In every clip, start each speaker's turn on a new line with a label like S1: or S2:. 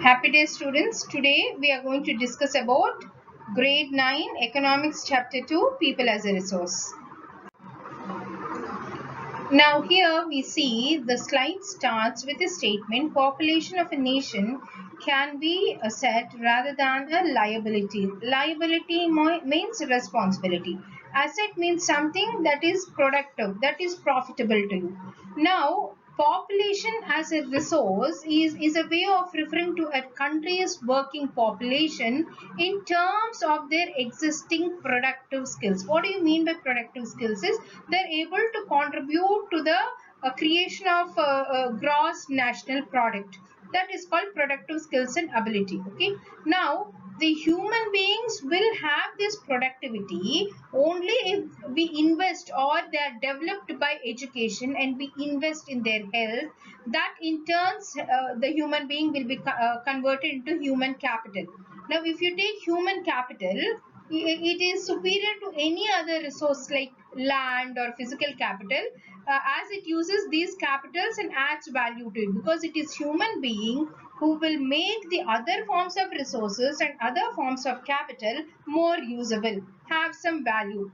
S1: Happy day students. Today we are going to discuss about grade 9 economics chapter 2 people as a resource. Now here we see the slide starts with a statement population of a nation can be a asset rather than a liability. Liability means responsibility. Asset means something that is productive, that is profitable to you. Now population as a resource is a way of referring to a country's working population in terms of their existing productive skills. What do you mean by productive skills is they're able to contribute to the creation of gross national product. That is called productive skills and ability. Okay. Now the human beings will have this productivity only if we invest or they are developed by education and we invest in their health. That in turns the human being will be converted into human capital. Now if you take human capital, it is superior to any other resource like land or physical capital, as it uses these capitals and adds value to it, because it is human being who will make the other forms of resources and other forms of capital more usable, have some value.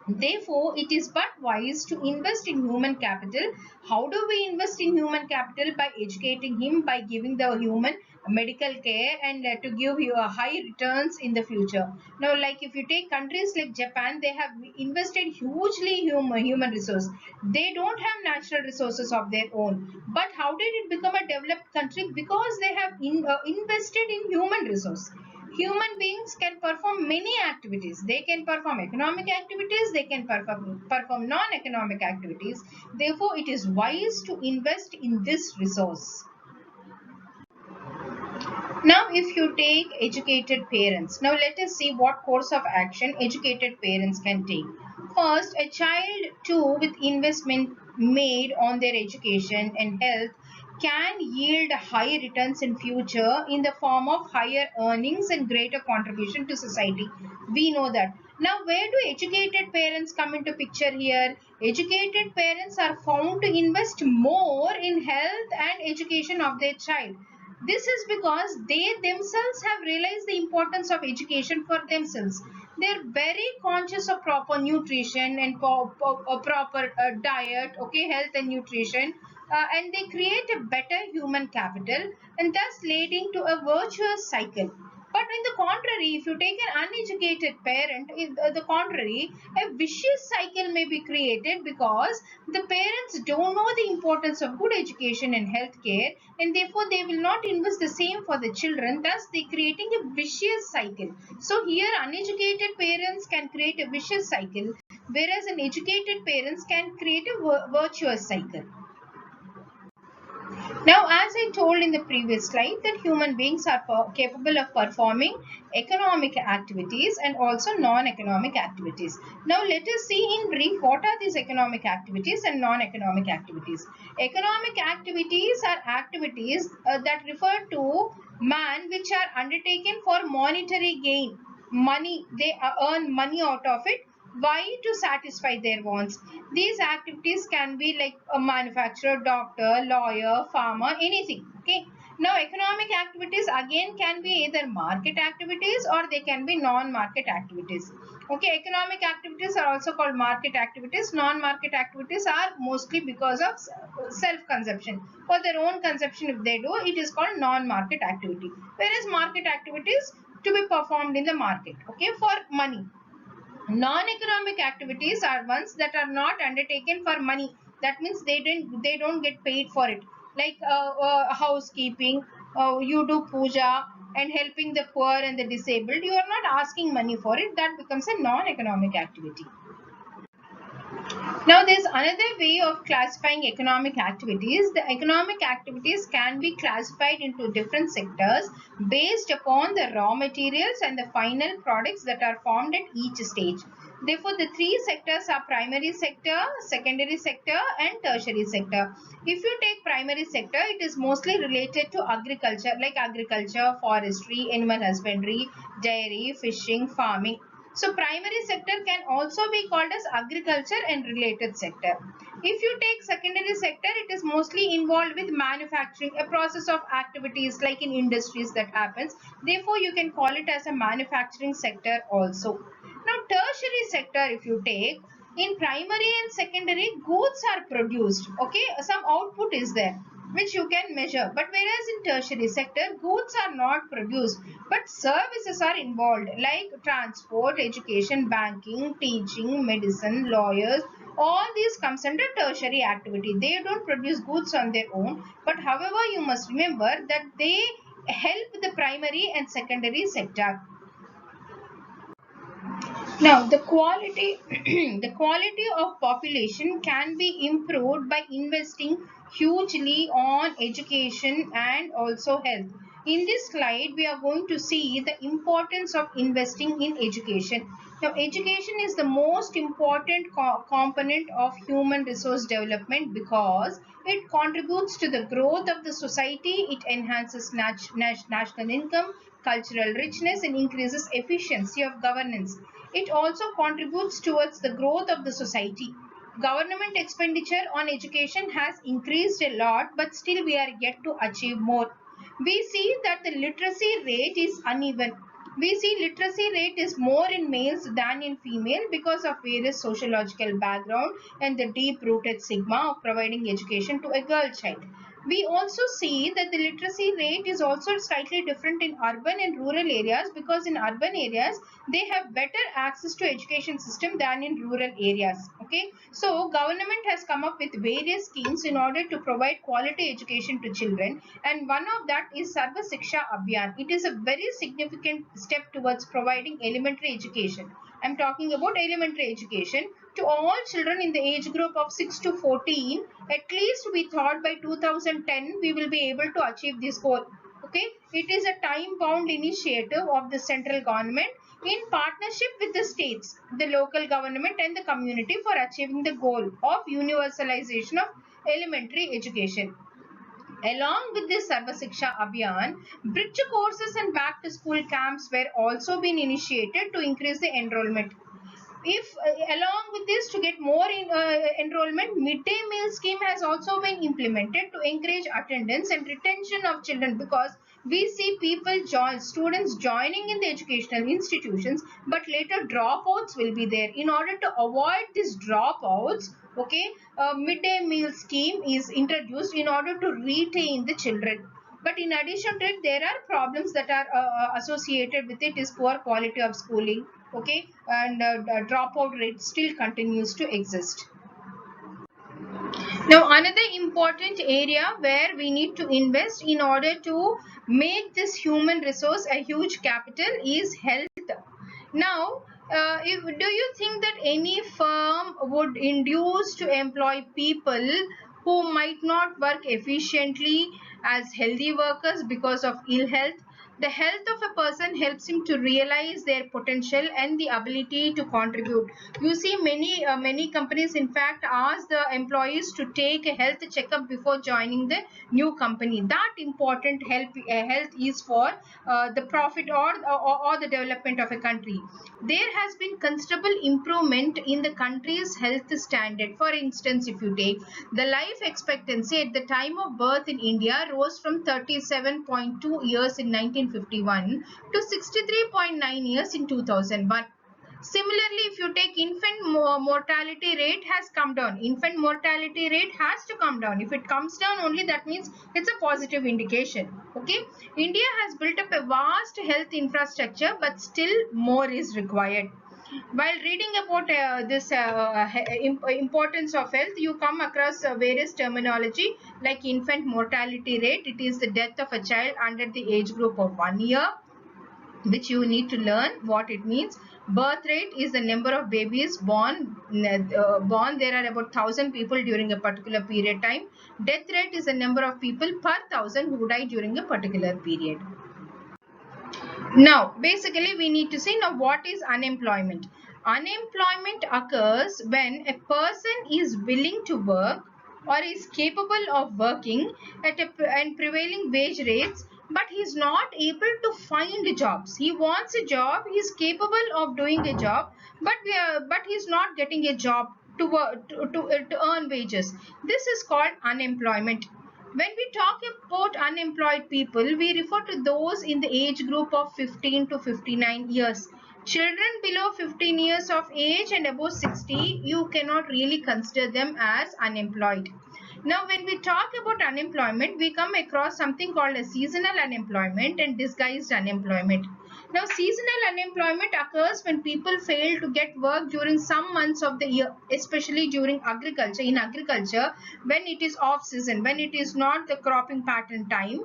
S1: Therefore, it is but wise to invest in human capital. How do we invest in human capital? By educating him, by giving the human medical care, and to give you a high returns in the future. Now, like if you take countries like Japan, they have invested hugely human resource. They don't have natural resources of their own. But how did it become a developed country? Because they have invested in human resource. Human beings can perform many activities. They can perform economic activities, they can perform non-economic activities. Therefore, it is wise to invest in this resource. Now, if you take educated parents, now let us see what course of action educated parents can take. First, a child too with investment made on their education and health can yield high returns in future in the form of higher earnings and greater contribution to society. We know that. Now, where do educated parents come into picture here? Educated parents are found to invest more in health and education of their child. This is because they themselves have realized the importance of education for themselves. They're very conscious of proper nutrition and proper diet, okay, health and nutrition, and they create a better human capital and thus leading to a virtuous cycle. But in the contrary, if you take an uneducated parent, in the contrary, a vicious cycle may be created because the parents don't know the importance of good education and health care, and therefore they will not invest the same for the children, thus they creating a vicious cycle. So here uneducated parents can create a vicious cycle, whereas an educated parents can create a virtuous cycle. Now, as I told in the previous slide, that human beings are capable of performing economic activities and also non-economic activities. Now, let us see in brief what are these economic activities and non-economic activities. Economic activities are activities that refer to man which are undertaken for monetary gain. Money, they earn money out of it. Why? To satisfy their wants. These activities can be like a manufacturer, doctor, lawyer, farmer, anything. Okay. Now, economic activities again can be either market activities or they can be non-market activities. Okay, economic activities are also called market activities. Non-market activities are mostly because of self-consumption. For their own consumption, if they do, it is called non-market activity. Whereas market activities to be performed in the market, okay, for money. Non-economic activities are ones that are not undertaken for money. That means they don't get paid for it. Like housekeeping, you do puja and helping the poor and the disabled. You are not asking money for it. That becomes a non-economic activity. Now, there's another way of classifying economic activities. The economic activities can be classified into different sectors based upon the raw materials and the final products that are formed at each stage. Therefore, the three sectors are primary sector, secondary sector, and tertiary sector. If you take primary sector, it is mostly related to agriculture, like agriculture, forestry, animal husbandry, dairy, fishing, farming. So primary sector can also be called as agriculture and related sector. If you take secondary sector, it is mostly involved with manufacturing, a process of activities like in industries that happens. Therefore, you can call it as a manufacturing sector also. Now, tertiary sector, if you take, in primary and secondary, goods are produced. Okay, some output is there which you can measure. But whereas in tertiary sector, goods are not produced, but services are involved like transport, education, banking, teaching, medicine, lawyers. All these comes under tertiary activity. They don't produce goods on their own, but however, you must remember that they help the primary and secondary sector. Now, the quality, the quality of population can be improved by investing hugely on education and also health. In this slide, we are going to see the importance of investing in education. Now, education is the most important component of human resource development because it contributes to the growth of the society. It enhances national income, cultural richness, and increases efficiency of governance. It also contributes towards the growth of the society. Government expenditure on education has increased a lot, but still we are yet to achieve more. We see that the literacy rate is uneven. We see literacy rate is more in males than in female because of various sociological background and the deep-rooted stigma of providing education to a girl child. We also see that the literacy rate is also slightly different in urban and rural areas because in urban areas they have better access to education system than in rural areas. Okay, so government has come up with various schemes in order to provide quality education to children, and one of that is Sarva Shiksha Abhiyan. It is a very significant step towards providing elementary education. I'm talking about elementary education to all children in the age group of 6 to 14. At least we thought by 2010 we will be able to achieve this goal. Okay, it is a time bound initiative of the central government in partnership with the states, the local government and the community for achieving the goal of universalization of elementary education. Along with this Sarva Shiksha Abhiyan, bridge courses and back to school camps were also been initiated to increase the enrollment. If along with this, to get more enrollment, midday meal scheme has also been implemented to encourage attendance and retention of children, because we see students joining in the educational institutions, but later dropouts will be there. In order to avoid these dropouts, okay, a midday meal scheme is introduced in order to retain the children. But in addition to it, there are problems that are associated with it, is poor quality of schooling. Okay, and the dropout rate still continues to exist. Now, another important area where we need to invest in order to make this human resource a huge capital is health. Now, do you think that any firm would induce to employ people who might not work efficiently as healthy workers because of ill health? The health of a person helps him to realize their potential and the ability to contribute. You see, many companies, in fact, ask the employees to take a health checkup before joining the new company. That important health is for the profit or the development of a country. There has been considerable improvement in the country's health standard. For instance, if you take the life expectancy at the time of birth in India rose from 37.2 years in 1951 to 63.9 years in 2001. Similarly, if you take infant mortality rate has come down. Infant mortality rate has to come down. If it comes down only, that means it's a positive indication. Okay. India has built up a vast health infrastructure, but still more is required. While reading about this importance of health, you come across various terminology like infant mortality rate. It is the death of a child under the age group of 1 year, which you need to learn what it means. Birth rate is the number of babies born. There are about 1,000 people during a particular period time. Death rate is the number of people per 1,000 who die during a particular period. Now, basically, we need to see now what is unemployment. Unemployment occurs when a person is willing to work or is capable of working at and prevailing wage rates but he's not able to find jobs. He wants a job, he's capable of doing a job, but he's not getting a job to earn wages. This is called unemployment. When we talk about unemployed people, we refer to those in the age group of 15 to 59 years. Children below 15 years of age and above 60, you cannot really consider them as unemployed. Now, when we talk about unemployment, we come across something called a seasonal unemployment and disguised unemployment. Now, seasonal unemployment occurs when people fail to get work during some months of the year, especially during agriculture. In agriculture, when it is off season, when it is not the cropping pattern time,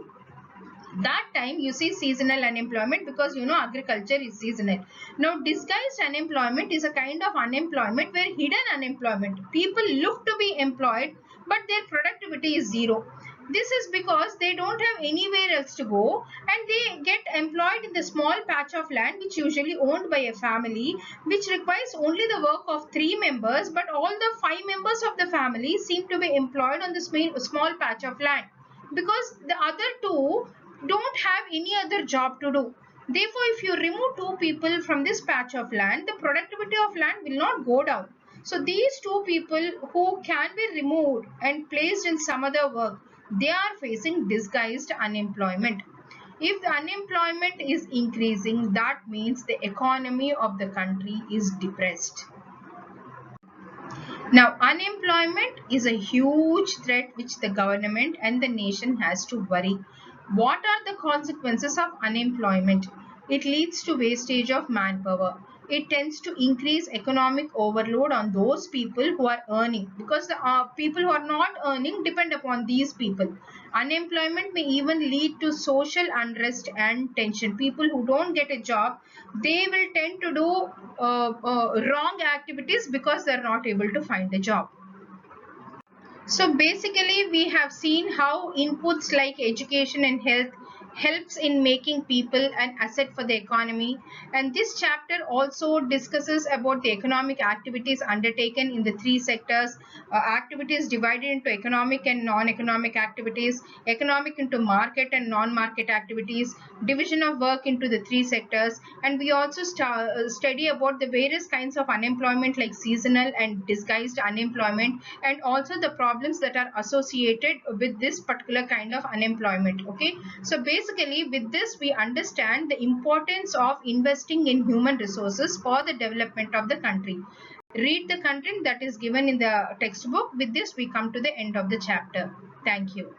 S1: that time you see seasonal unemployment, because you know agriculture is seasonal. Now, disguised unemployment is a kind of unemployment where hidden unemployment. People look to be employed, but their productivity is zero. This is because they don't have anywhere else to go, and they get employed in the small patch of land which usually owned by a family, which requires only the work of 3 members, but all the 5 members of the family seem to be employed on this small patch of land, because the other two don't have any other job to do. Therefore, if you remove 2 people from this patch of land, the productivity of land will not go down. So these 2 people who can be removed and placed in some other work, they are facing disguised unemployment. If the unemployment is increasing, that means the economy of the country is depressed. Now, unemployment is a huge threat which the government and the nation has to worry. What are the consequences of unemployment? It leads to wastage of manpower. It tends to increase economic overload on those people who are earning, because the people who are not earning depend upon these people. Unemployment may even lead to social unrest and tension. People who don't get a job, they will tend to do wrong activities because they're not able to find a job. So basically, we have seen how inputs like education and health helps in making people an asset for the economy. And this chapter also discusses about the economic activities undertaken in the 3 sectors, activities divided into economic and non-economic activities, economic into market and non-market activities, division of work into the 3 sectors, and we also study about the various kinds of unemployment like seasonal and disguised unemployment, and also the problems that are associated with this particular kind of unemployment. Okay, so basically with this we understand the importance of investing in human resources for the development of the country. Read the content that is given in the textbook. With this we come to the end of the chapter. Thank you.